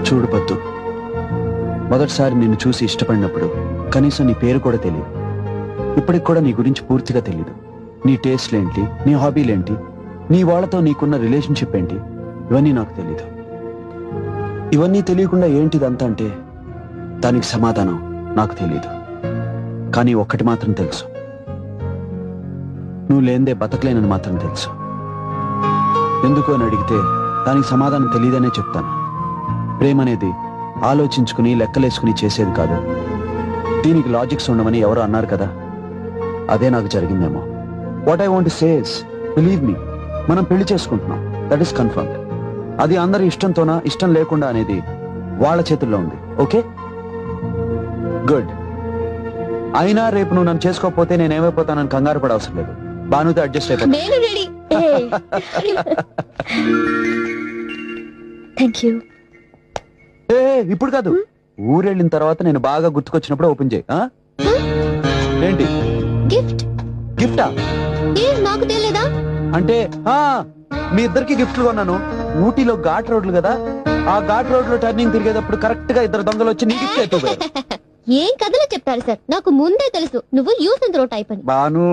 చూడు పద్దు, మొదటిసారి నిన్ను చూసి ఇష్టపడినప్పుడు కనీసం నీ పేరు కూడా తెలియదు. ఇప్పటికి కూడా నీ గురించి పూర్తిగా తెలియదు. నీ టేస్ట్లేంటి, నీ హాబీలేంటి, నీ వాళ్ళతో నీకున్న రిలేషన్షిప్ ఏంటి, ఇవన్నీ నాకు తెలీదు. ఇవన్నీ తెలియకుండా ఏంటిదంతా అంటే దానికి సమాధానం నాకు తెలీదు. కానీ ఒక్కటి మాత్రం తెలుసు, నువ్వు లేందే బతకలేనని మాత్రం తెలుసు. ఎందుకు అని అడిగితే దానికి సమాధానం తెలియదనే చెప్తాను. ప్రేమ అనేది ఆలోచించుకుని లెక్కలేసుకుని చేసేది కాదు. దీనికి లాజిక్స్ ఉండమని ఎవరు అన్నారు కదా, అదే నాకు జరిగిందేమో. What I want to say is, believe me, మనం పెళ్లి చేసుకుంటున్నాం, దట్ ఈస్ కన్ఫర్మ్డ్. అది అందరి ఇష్టంతోనా ఇష్టం లేకుండా అనేది వాళ్ళ చేతుల్లో ఉంది. Okay, good. అయినా రేపు నువ్వు నన్ను చేసుకోకపోతే నేనేమైపోతానని కంగారు పడ అవసరం లేదు. బానుతో అడ్జస్ట్ అయిపోతా. ఇప్పుడు కాదు, ఊరెళ్ళిన తర్వాత నేను బాగా గుర్తుకొచ్చినప్పుడు ఓపెన్ చేయి. ఏంటి గిఫ్ట్? గిఫ్టా? నాకు తెలియదా? అంటే మీ ఇద్దరికి గిఫ్ట్లు కొన్నాను. ఊటీలో ఘాట్ రోడ్లు కదా, ఆ ఘాట్ రోడ్ లో టర్నింగ్ తిరిగేటప్పుడు కరెక్ట్ గా ఇద్దరు దొంగలు వచ్చి నీ గిఫ్ట్ అయిపోయారు. ఏం కథలో చెప్పారు సార్, నాకు ముందే తెలుసు నువ్వు యూస్ అండ్ త్రో టైప్ అని. బాను